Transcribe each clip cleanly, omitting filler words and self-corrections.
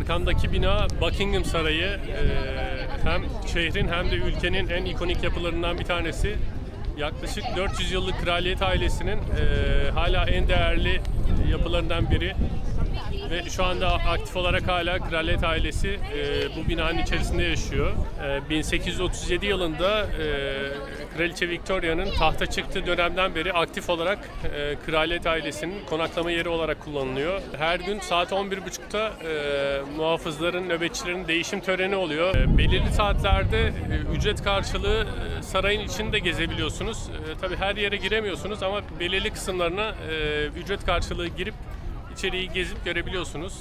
Arkamdaki bina Buckingham Sarayı. Hem şehrin hem de ülkenin en ikonik yapılarından bir tanesi. Yaklaşık 400 yıllık kraliyet ailesinin hala en değerli yapılarından biri. Ve şu anda aktif olarak hala kraliyet ailesi bu binanın içerisinde yaşıyor. 1837 yılında Kraliçe Victoria'nın tahta çıktığı dönemden beri aktif olarak kraliyet ailesinin konaklama yeri olarak kullanılıyor. Her gün saat 11.30'da muhafızların, nöbetçilerin değişim töreni oluyor. Belirli saatlerde ücret karşılığı sarayın içinde gezebiliyorsunuz. Tabii her yere giremiyorsunuz ama belirli kısımlarına ücret karşılığı girip İçeriği gezip görebiliyorsunuz.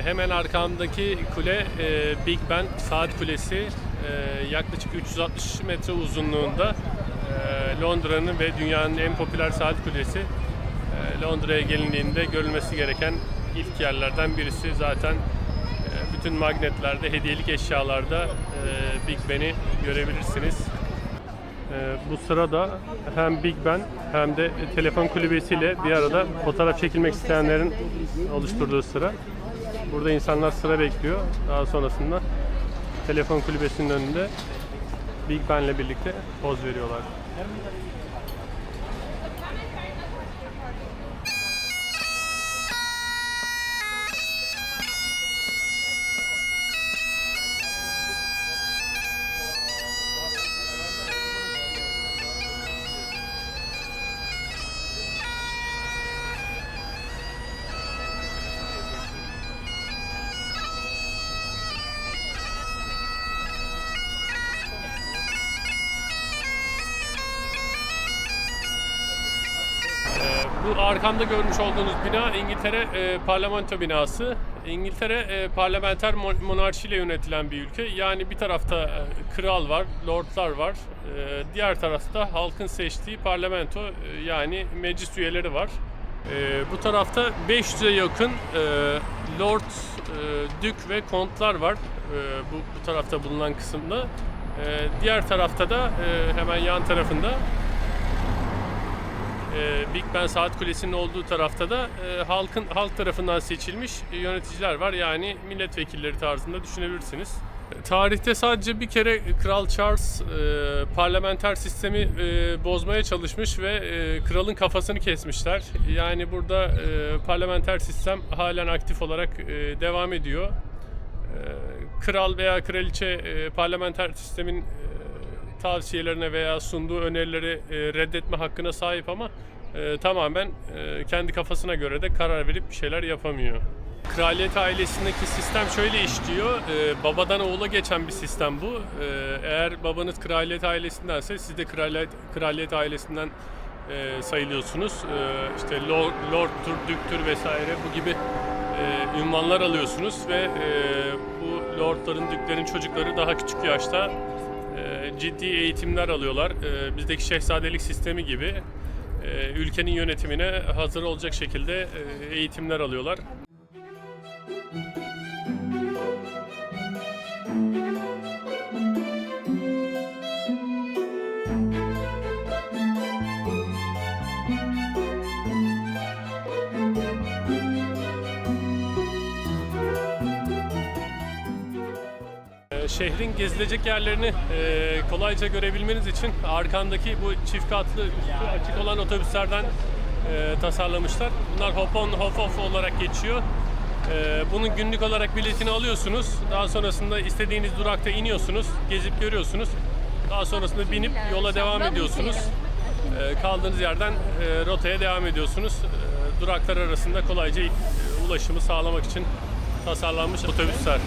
Hemen arkamdaki kule Big Ben Saat Kulesi. Yaklaşık 360 metre uzunluğunda Londra'nın ve dünyanın en popüler saat kulesi. Londra'ya gelindiğinde görülmesi gereken ilk yerlerden birisi. Zaten bütün magnetlerde, hediyelik eşyalarda Big Ben'i görebilirsiniz. Bu sırada hem Big Ben hem de telefon kulübesiyle bir arada fotoğraf çekilmek isteyenlerin oluşturduğu sıra. Burada insanlar sıra bekliyor. Daha sonrasında telefon kulübesinin önünde Big Ben'le birlikte poz veriyorlar. Bu arkamda görmüş olduğunuz bina İngiltere parlamento binası. İngiltere parlamenter monarşiyle yönetilen bir ülke. Yani bir tarafta kral var, lordlar var. Diğer tarafta halkın seçtiği parlamento yani meclis üyeleri var. Bu tarafta 500'e yakın lord, dük ve kontlar var. Bu tarafta bulunan kısımda. Diğer tarafta da hemen yan tarafında Big Ben Saat Kulesi'nin olduğu tarafta da halk tarafından seçilmiş yöneticiler var. Yani milletvekilleri tarzında düşünebilirsiniz. Tarihte sadece bir kere Kral Charles parlamenter sistemi bozmaya çalışmış ve kralın kafasını kesmişler. Yani burada parlamenter sistem halen aktif olarak devam ediyor. Kral veya kraliçe parlamenter sistemin tavsiyelerine veya sunduğu önerileri reddetme hakkına sahip ama tamamen kendi kafasına göre de karar verip bir şeyler yapamıyor. Kraliyet ailesindeki sistem şöyle işliyor. Babadan oğula geçen bir sistem bu. Eğer babanız kraliyet ailesindense siz de kraliyet ailesinden sayılıyorsunuz. İşte lordtur, düktür vesaire bu gibi ünvanlar alıyorsunuz ve bu lordların, düklerin çocukları daha küçük yaşta ciddi eğitimler alıyorlar. Bizdeki şehzadelik sistemi gibi ülkenin yönetimine hazır olacak şekilde eğitimler alıyorlar. Şehrin gezilecek yerlerini kolayca görebilmeniz için arkandaki bu çift katlı açık olan otobüslerden tasarlamışlar. Bunlar hop on hop off olarak geçiyor. Bunun günlük olarak biletini alıyorsunuz. Daha sonrasında istediğiniz durakta iniyorsunuz, gezip görüyorsunuz. Daha sonrasında binip yola devam ediyorsunuz. Kaldığınız yerden rotaya devam ediyorsunuz. Duraklar arasında kolayca ulaşımı sağlamak için tasarlanmış otobüsler.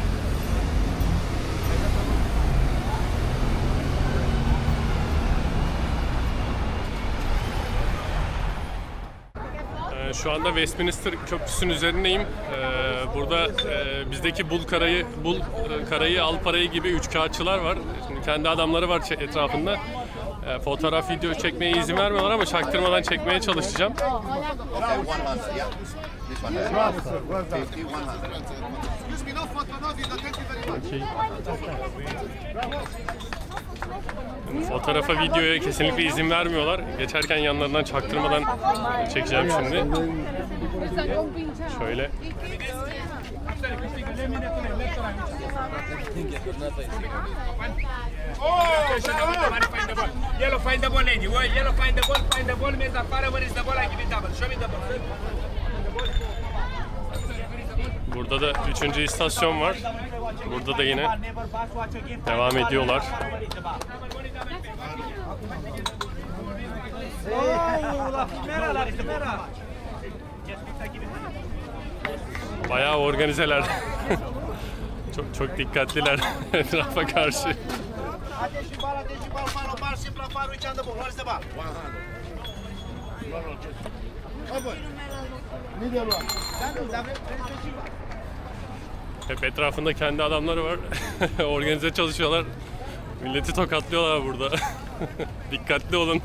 Şu anda Westminster Köprüsü'nün üzerindeyim. Burada bizdeki bul karayı al parayı gibi üçkağıtçılar var. Şimdi kendi adamları var etrafında. Fotoğraf, video çekmeye izin vermiyorlar ama çaktırmadan çekmeye çalışacağım. Fotoğrafa, videoya kesinlikle izin vermiyorlar. Geçerken yanlarından çaktırmadan çekeceğim şimdi. Şöyle. Yellow find the ball, lady. Yellow find the ball, Mr. Farah, where is the ball? I give it double. Show me the ball. Burada da 3. istasyon var. Burada da yine devam ediyorlar. Bayağı organizeler. çok dikkatliler etrafa karşı. Hep etrafında kendi adamları var. Organize çalışıyorlar. Milleti tokatlıyorlar burada. Dikkatli olun.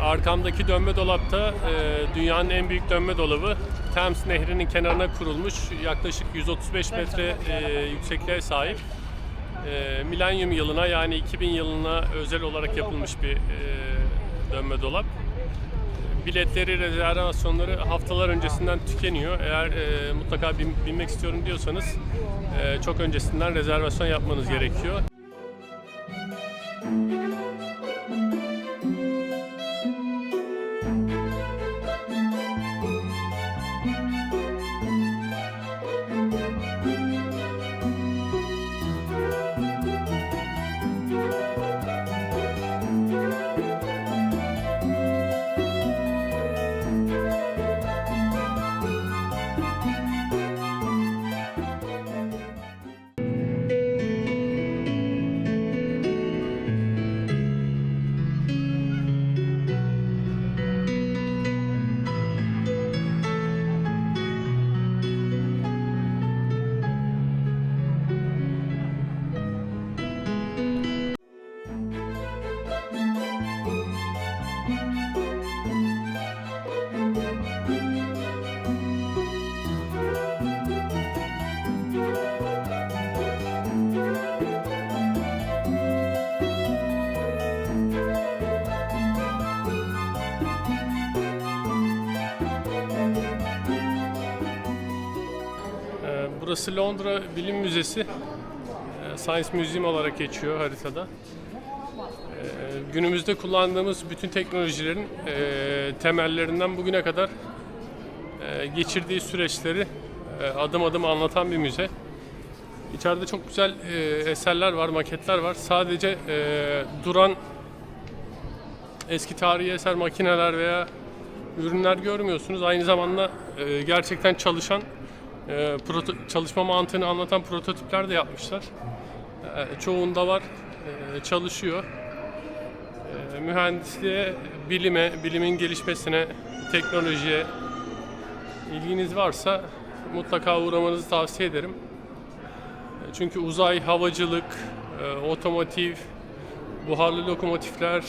Arkamdaki dönme dolapta dünyanın en büyük dönme dolabı. Thames Nehri'nin kenarına kurulmuş. Yaklaşık 135 metre yüksekliğe sahip. Milenyum yılına, yani 2000 yılına özel olarak yapılmış bir dönme dolap. Biletleri, rezervasyonları haftalar öncesinden tükeniyor. Eğer mutlaka binmek istiyorum diyorsanız çok öncesinden rezervasyon yapmanız gerekiyor. Burası Londra Bilim Müzesi. Science Museum olarak geçiyor haritada. Günümüzde kullandığımız bütün teknolojilerin temellerinden bugüne kadar geçirdiği süreçleri adım adım anlatan bir müze. İçeride çok güzel eserler var, maketler var. Sadece duran eski tarihi eser, makineler veya ürünler görmüyorsunuz. Aynı zamanda gerçekten çalışan, çalışma mantığını anlatan prototipler de yapmışlar. Çoğunda var, çalışıyor. Mühendisliğe, bilime, bilimin gelişmesine, teknolojiye ilginiz varsa mutlaka uğramanızı tavsiye ederim. Çünkü uzay, havacılık, otomotiv, buharlı lokomotifler,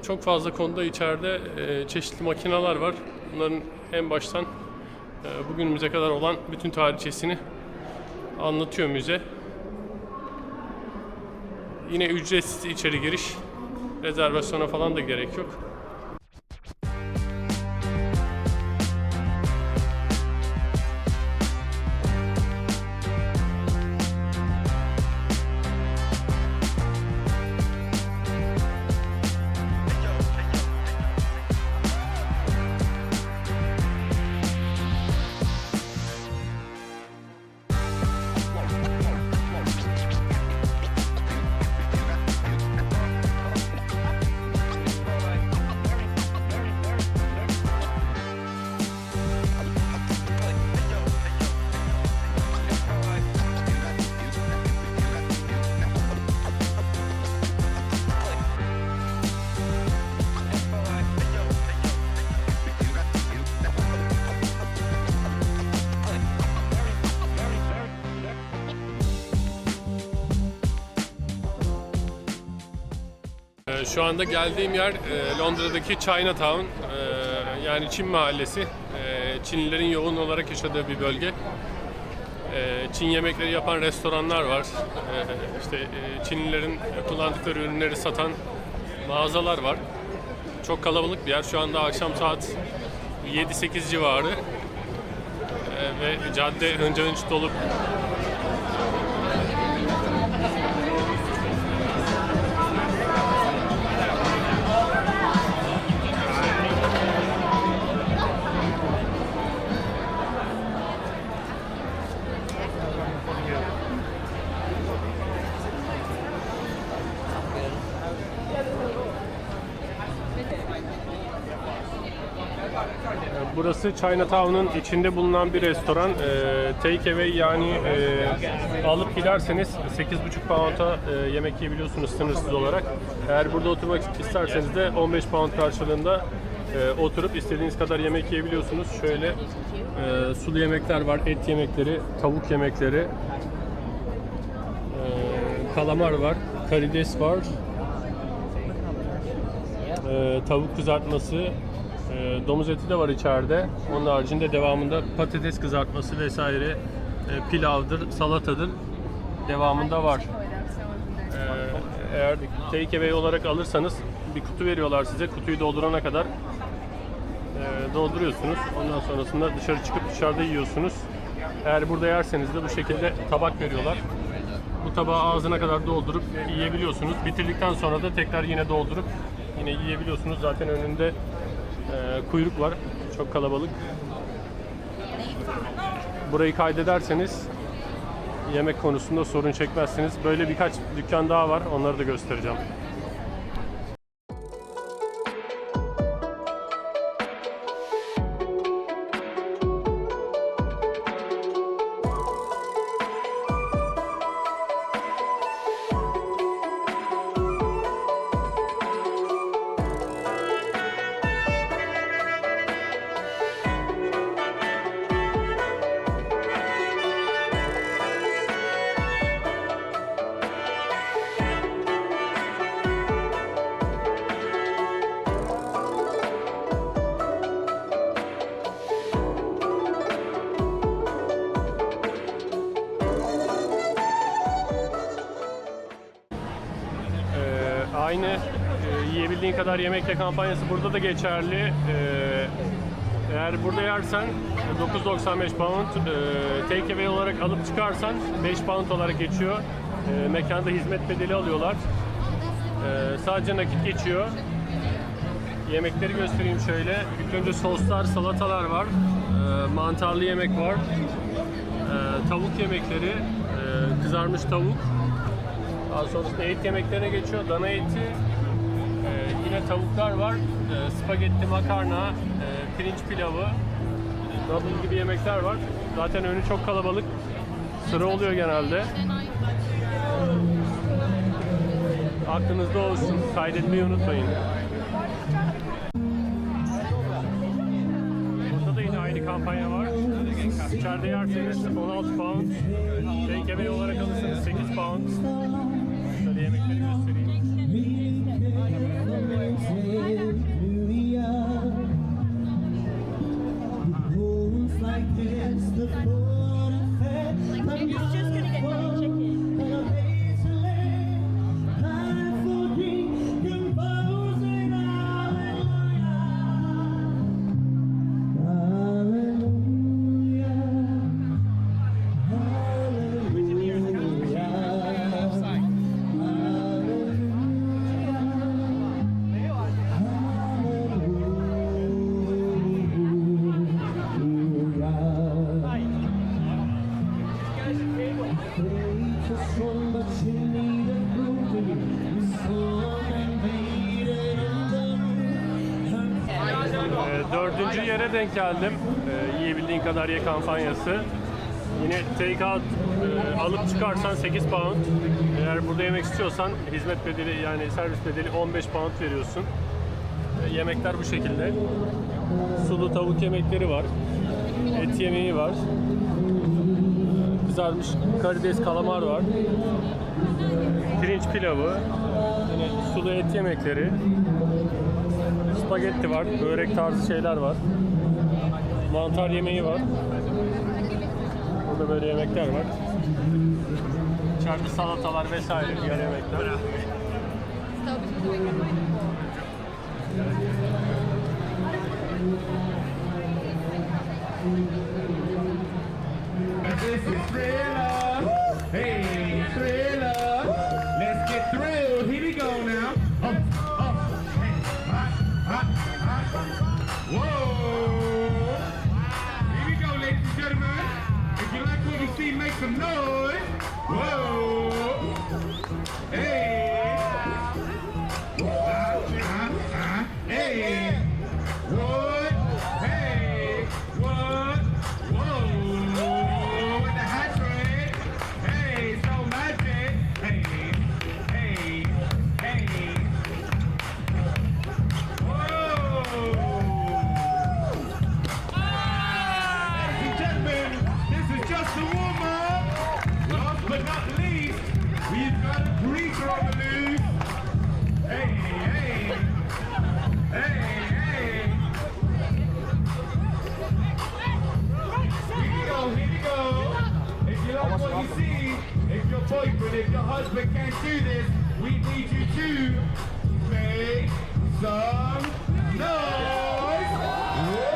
çok fazla konuda içeride çeşitli makineler var. Bunların en baştan bugünümüze kadar olan bütün tarihçesini anlatıyor müze. Yine ücretsiz içeri giriş, rezervasyona falan da gerek yok. Şu anda geldiğim yer Londra'daki Chinatown, yani Çin mahallesi. Çinlilerin yoğun olarak yaşadığı bir bölge. Çin yemekleri yapan restoranlar var. İşte Çinlilerin kullandıkları ürünleri satan mağazalar var. Çok kalabalık bir yer. Şu anda akşam saat 7-8 civarı ve cadde hınca hınç dolu. Burası Chinatown'un içinde bulunan bir restoran. Take away yani alıp giderseniz 8,5 pound'a yemek yiyebiliyorsunuz sınırsız olarak. Eğer burada oturmak isterseniz de 15 pound karşılığında oturup istediğiniz kadar yemek yiyebiliyorsunuz. Şöyle sulu yemekler var, et yemekleri, tavuk yemekleri, kalamar var, karides var, tavuk kızartması, domuz eti de var içeride. Onun haricinde devamında patates kızartması vesaire, pilavdır, salatadır devamında var. Eğer take away olarak alırsanız bir kutu veriyorlar size. Kutuyu doldurana kadar dolduruyorsunuz. Ondan sonrasında dışarı çıkıp dışarıda yiyorsunuz. Eğer burada yerseniz de bu şekilde tabak veriyorlar. Bu tabağı ağzına kadar doldurup yiyebiliyorsunuz. Bitirdikten sonra da tekrar yine doldurup yine yiyebiliyorsunuz. Zaten önünde kuyruk var. Çok kalabalık. Burayı kaydederseniz yemek konusunda sorun çekmezsiniz. Böyle birkaç dükkan daha var. Onları da göstereceğim. Aynı yiyebildiğin kadar yemek ye kampanyası burada da geçerli. Eğer burada yersen 9.95 pound, take away olarak alıp çıkarsan 5 pound olarak geçiyor. Mekanda hizmet bedeli alıyorlar. Sadece nakit geçiyor. Yemekleri göstereyim şöyle. İlk önce soslar, salatalar var. Mantarlı yemek var. Tavuk yemekleri, kızarmış tavuk. Daha sonrasında et yemeklerine geçiyor. Dana eti, yine tavuklar var. Spagetti, makarna, pirinç pilavı, noodle gibi yemekler var. Zaten önü çok kalabalık. Sıra oluyor genelde. Aklınızda olsun. Kaydetmeyi unutmayın. Burada da yine aynı kampanya var. İçeride yerseniz 16 pound. Take away olarak alırsanız 8 pound. Şöyle yemekleri göstereyim. Dördüncü yere denk geldim. Yiyebildiğin kadar ye kampanyası. Yine take out alıp çıkarsan 8 pound. Eğer burada yemek istiyorsan hizmet bedeli yani servis bedeli 15 pound veriyorsun. Yemekler bu şekilde. Sulu tavuk yemekleri var. Et yemeği var. Kızarmış karides, kalamar var. Pirinç pilavı. Yine sulu et yemekleri. Spagetti var. Börek tarzı şeyler var. Mantar yemeği var. Burada böyle yemekler var. İçeride salatalar vesaire diğer yemekler. This is Thriller. Hey, Thriller. Let's get thrilled. Here we go now. Whoa. Here we go, ladies and gentlemen. If you like what you see, make some noise. Whoa. Hey. Hey. What? Hey. like what you see. If your boyfriend, if your husband can't do this, we need you to make some noise. Whoa!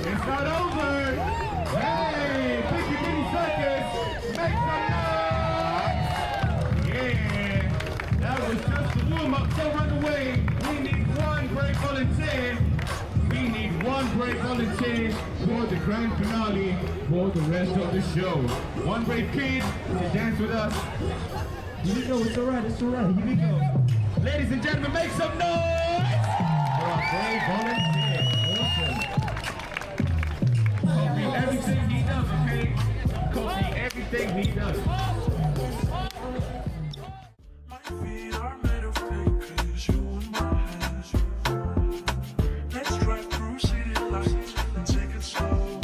It's not over. Hey, Piccadilly Circus, make some noise. Yeah, that was just the warm-up. So run away. We need one great volunteer. We need one great volunteer for the grand finale for the rest of the show. One brave kid to dance with us. Here we go, it's alright, it's alright. Here we go. Ladies and gentlemen, make some noise for our brave volunteer. Awesome. Copy everything he does, okay? Copy everything he does. My feet are made of fake cause you in my hands. Let's drive through city lights and take it slow.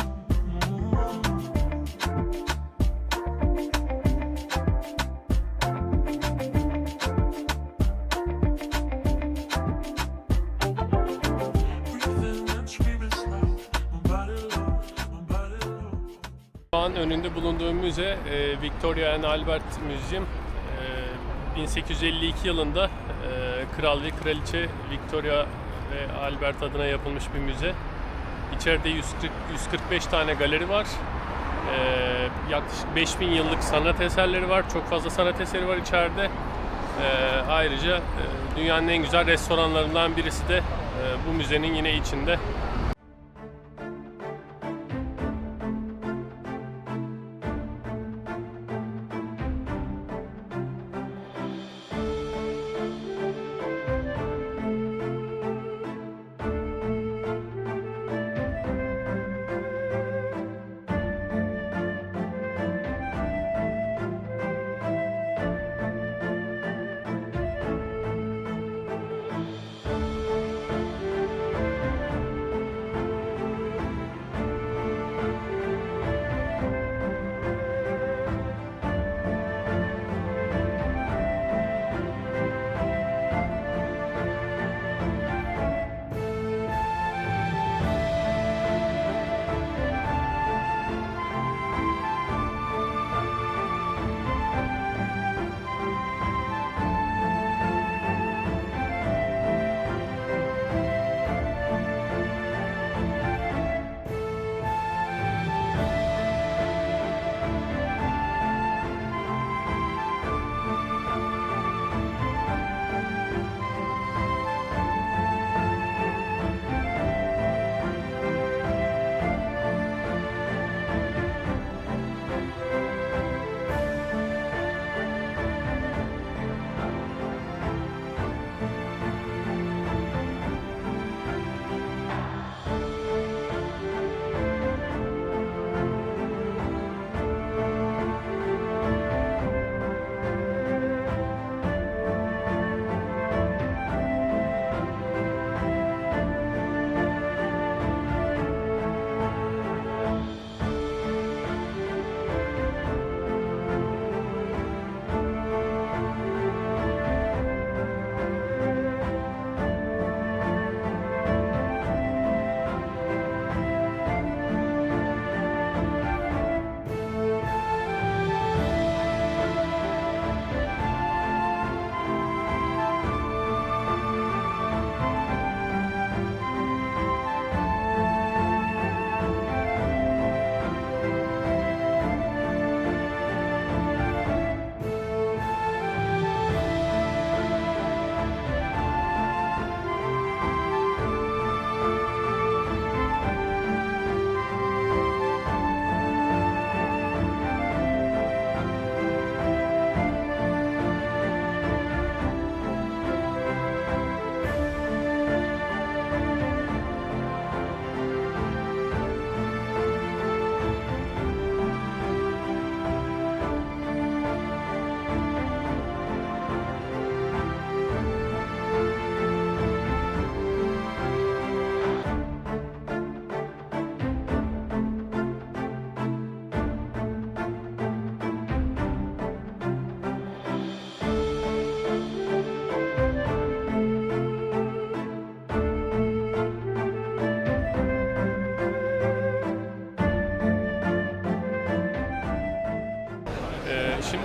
Breathing and screaming slow. My body low, my body low. Şu an önünde bulunduğum müze Victoria and Albert Museum. 1852 yılında Kral ve Kraliçe Victoria ve Albert adına yapılmış bir müze. İçeride 145 tane galeri var. Yaklaşık 5000 yıllık sanat eserleri var. Çok fazla sanat eseri var içeride. Ayrıca dünyanın en güzel restoranlarından birisi de bu müzenin yine içinde.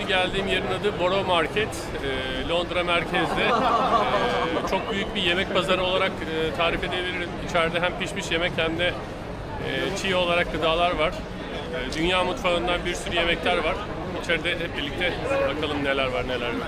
Şimdi geldiğim yerin adı Borough Market. Londra merkezde. Çok büyük bir yemek pazarı olarak tarif edebilirim. İçeride hem pişmiş yemek hem de çiğ olarak gıdalar var. Dünya mutfağından bir sürü yemekler var. İçeride hep birlikte bakalım neler var neler yok.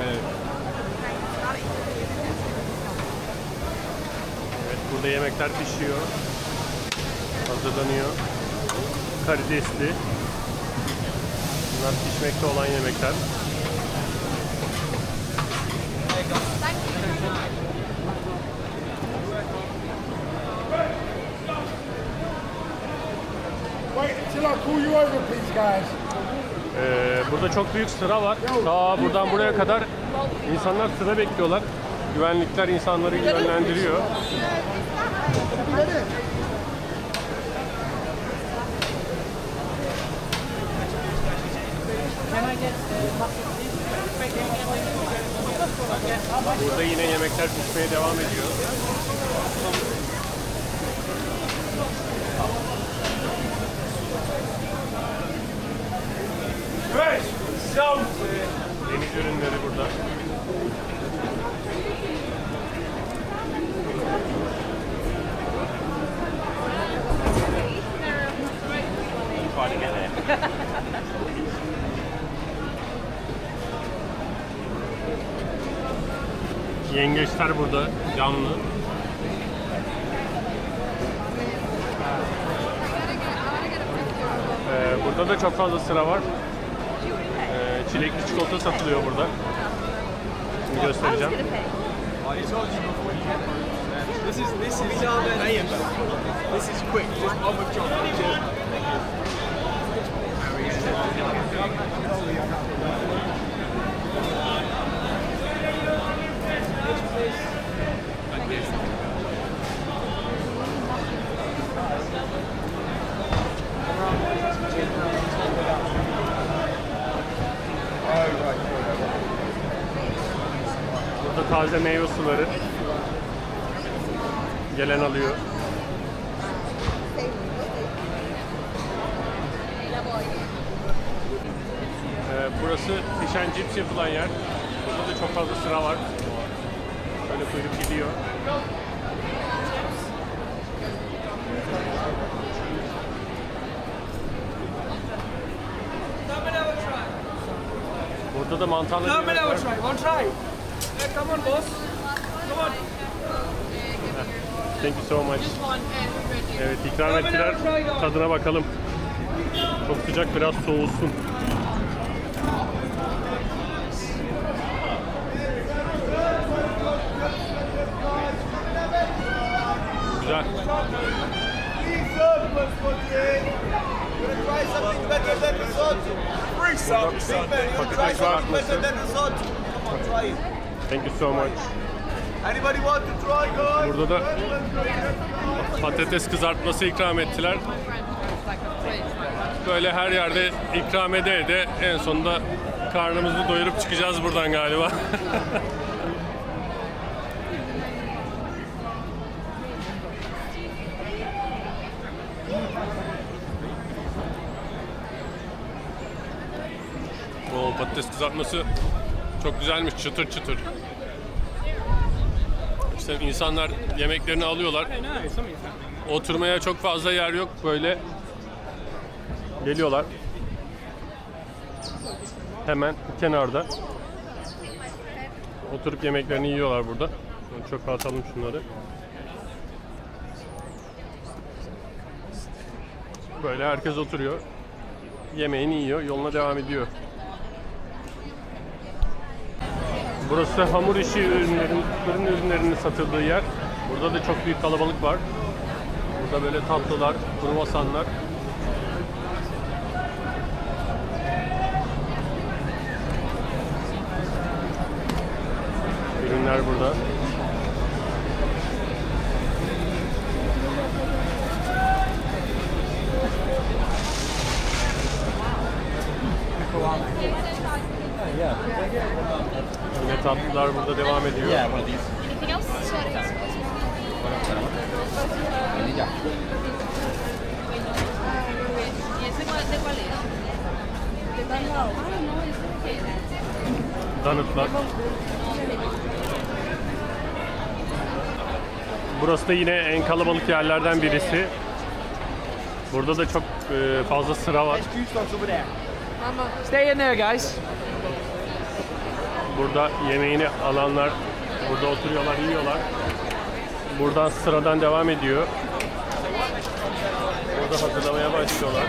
Evet. Evet, burada yemekler pişiyor. Hazırlanıyor. Karidesli. Bunlar pişmekte olan yemekler. Wait until I call you over, please, guys. Burada çok büyük sıra var. Ta buradan buraya kadar insanlar sıra bekliyorlar. Güvenlikler insanları yönlendiriyor. Burada yine yemekler pişmeye devam ediyor. Deniz ürünleri burada. Yengeçler burada canlı. Burada da çok fazla sıra var. Çilekli çikolata satılıyor burada. Şimdi göstereceğim. This is This is quick. Just other job. Burada taze meyve suları. Gelen alıyor. Burası fish and chips yapılan yer. Burada da çok fazla sıra var. Böyle kuyruk gidiyor. Burada da mantarlı Come and yemek have var. a try. One try. Yeah, come on, boss. Come on. Thank you so much. Evet, ikram ettiler. Tadına bakalım. Çok sıcak, biraz soğusun. Güzel. Try something better than risotto. Free some. Big man, you Patates try something better kızartması. than risotto. Come on, try it. Thank you so much. Anybody want to try, guys? Burada da patates kızartması ikram ettiler. Böyle her yerde ikram ede de en sonunda karnımızı doyurup çıkacağız buradan galiba. O patates kızartması çok güzelmiş, çıtır çıtır. İşte insanlar yemeklerini alıyorlar. Oturmaya çok fazla yer yok, böyle geliyorlar. Hemen kenarda oturup yemeklerini yiyorlar burada. Çok atalım şunları. Böyle herkes oturuyor. Yemeğini yiyor, yoluna devam ediyor. Burası hamur işi ürünlerin, fırın ürünlerinin satıldığı yer. Burada da çok büyük kalabalık var. Burada böyle tatlılar, kruvasanlar. Ürünler burada. Tatlılar burada devam ediyor. Anything else? ¿Y ese de cuál es? De tal lado. Ah, no, ese de qué era. Donutlar. Burası da yine en kalabalık yerlerden birisi. Burada da çok fazla sıra var. Stay in there, guys. Burada yemeğini alanlar burada oturuyorlar, yiyorlar. Buradan sıradan devam ediyor. Burada hazırlamaya başlıyorlar.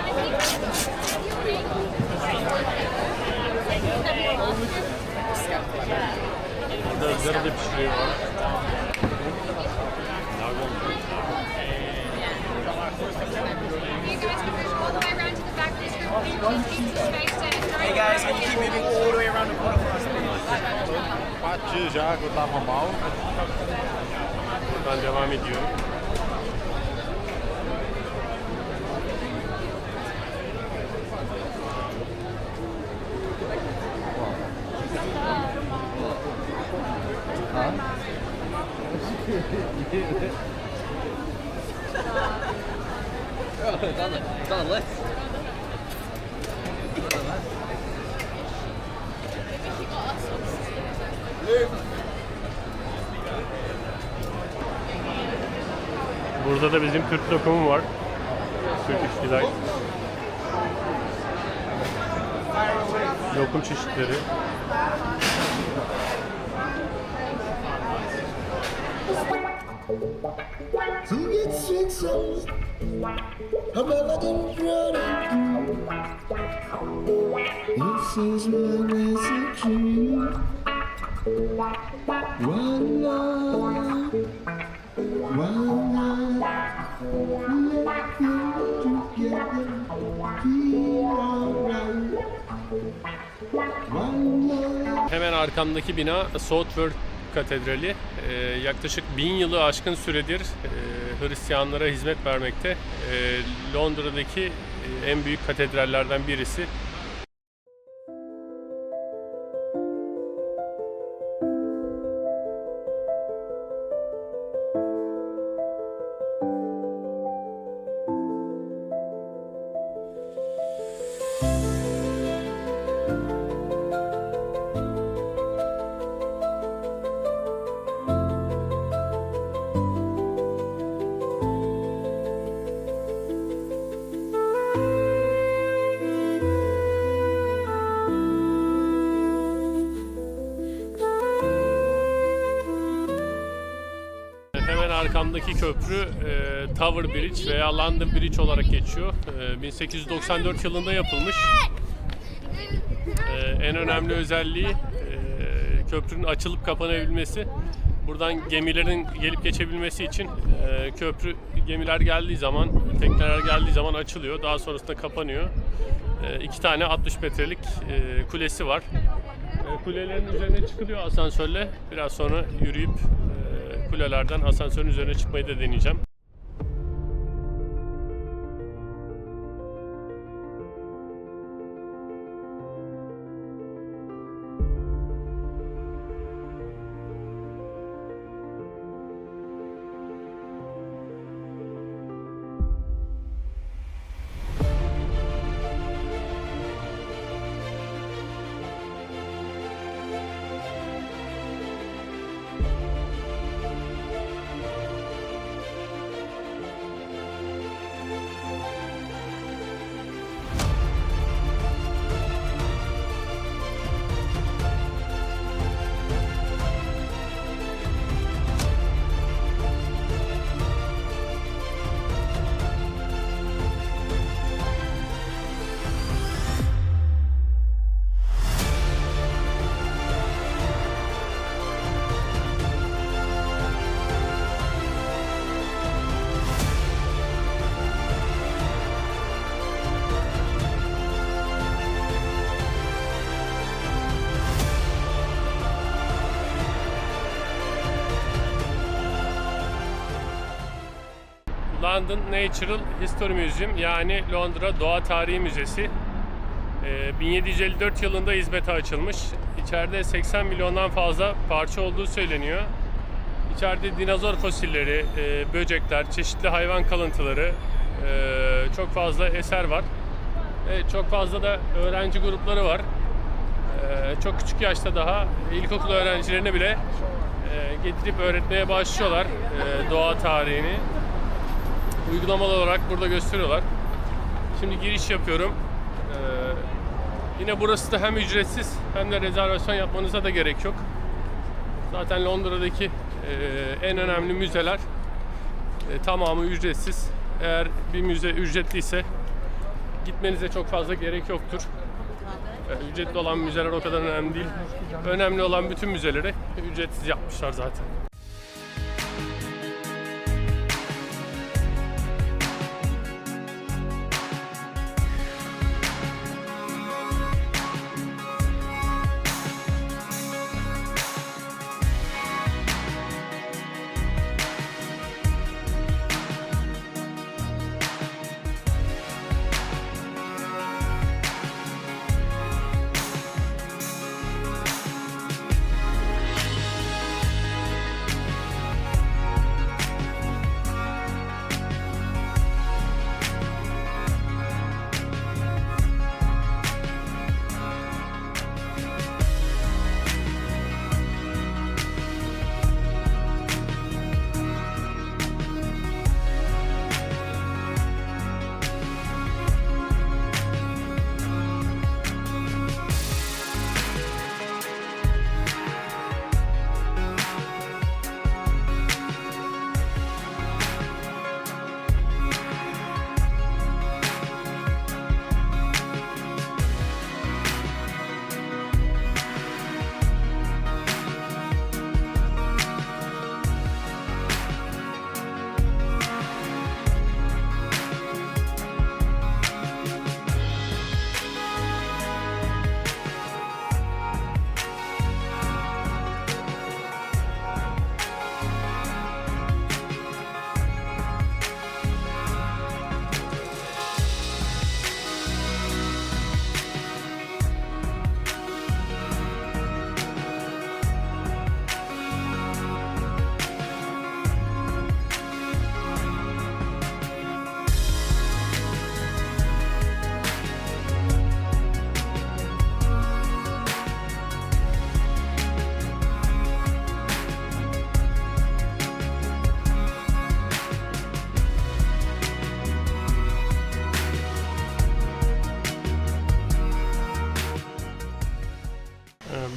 Burada ızgara da pişiriyor. Hey guys, can you keep moving all the way around the corner for us? Buradan devam ediyor. Burada da bizim Türk lokumu var. Turkish Delight. Lokum çeşitleri. To get sweet songs, a melody running. This is my message to you. One love, one life. Let you together, feel alright. One love. Hemen arkamdaki bina Southwark Katedrali. Yaklaşık 1000 yılı aşkın süredir Hristiyanlara hizmet vermekte. Londra'daki en büyük katedrallerden birisi. Hemen arkamdaki köprü Tower Bridge veya London Bridge olarak geçiyor. 1894 yılında yapılmış. En önemli özelliği köprünün açılıp kapanabilmesi. Buradan gemilerin gelip geçebilmesi için köprü gemiler geldiği zaman, tekneler geldiği zaman açılıyor. Daha sonrasında kapanıyor. 2 tane 60 metrelik kulesi var. Kulelerin üzerine çıkılıyor asansörle. Biraz sonra yürüyüp kulelerden asansörün üzerine çıkmayı da deneyeceğim. London Natural History Museum, yani Londra Doğa Tarihi Müzesi. 1754 yılında hizmete açılmış. İçeride 80 milyondan fazla parça olduğu söyleniyor. İçeride dinozor fosilleri, böcekler, çeşitli hayvan kalıntıları, çok fazla eser var. Çok fazla da öğrenci grupları var. Çok küçük yaşta daha ilkokul öğrencilerine bile getirip öğretmeye başlıyorlar doğa tarihini. Uygulamalı olarak burada gösteriyorlar. Şimdi giriş yapıyorum. Yine burası da hem ücretsiz hem de rezervasyon yapmanıza da gerek yok. Zaten Londra'daki en önemli müzeler tamamı ücretsiz. Eğer bir müze ücretliyse gitmenize çok fazla gerek yoktur. Ücretli olan müzeler o kadar önemli değil. Önemli olan bütün müzeleri ücretsiz yapmışlar zaten.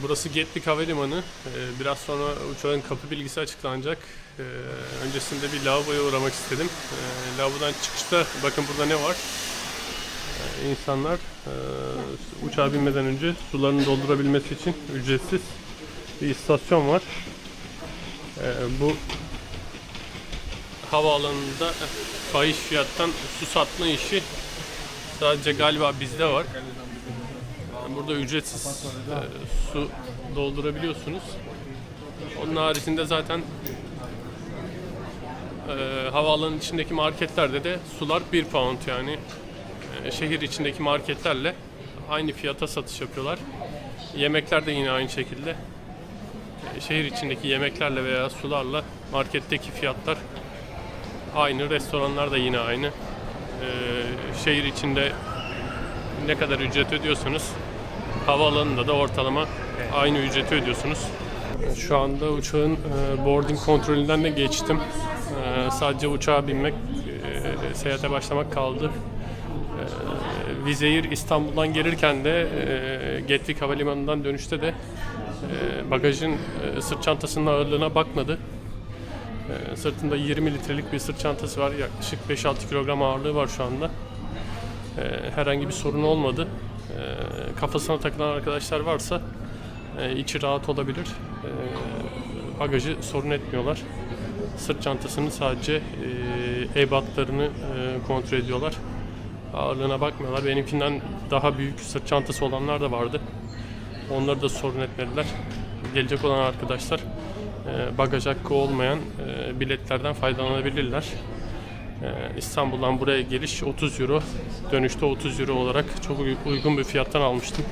Burası Gatwick Havalimanı. Biraz sonra uçağın kapı bilgisi açıklanacak. Öncesinde bir lavaboya uğramak istedim. Lavabodan çıkışta bakın burada ne var? İnsanlar uçağa binmeden önce sularını doldurabilmesi için ücretsiz bir istasyon var. Bu havaalanında fahiş fiyattan su satma işi sadece galiba bizde var. Burada ücretsiz su doldurabiliyorsunuz. Onun haricinde zaten havaalanının içindeki marketlerde de sular 1 pound, yani şehir içindeki marketlerle aynı fiyata satış yapıyorlar. Yemekler de yine aynı şekilde. Şehir içindeki yemeklerle veya sularla marketteki fiyatlar aynı. Restoranlar da yine aynı. Şehir içinde ne kadar ücret ödüyorsanız havaalanında da ortalama aynı ücreti ödüyorsunuz. Şu anda uçağın boarding kontrolünden de geçtim. Sadece uçağa binmek, seyahate başlamak kaldı. Vizehir İstanbul'dan gelirken de Gatwick Havalimanı'ndan dönüşte de bagajın sırt çantasının ağırlığına bakmadı. Sırtında 20 litrelik bir sırt çantası var. Yaklaşık 5-6 kilogram ağırlığı var şu anda. Herhangi bir sorun olmadı. Kafasına takılan arkadaşlar varsa içi rahat olabilir. Bagajı sorun etmiyorlar. Sırt çantasını sadece ebatlarını kontrol ediyorlar. Ağırlığına bakmıyorlar. Benimkinden daha büyük sırt çantası olanlar da vardı. Onları da sorun etmediler. Gelecek olan arkadaşlar bagaj hakkı olmayan biletlerden faydalanabilirler. İstanbul'dan buraya geliş 30 euro, dönüşte 30 euro olarak çok uygun bir fiyattan almıştım.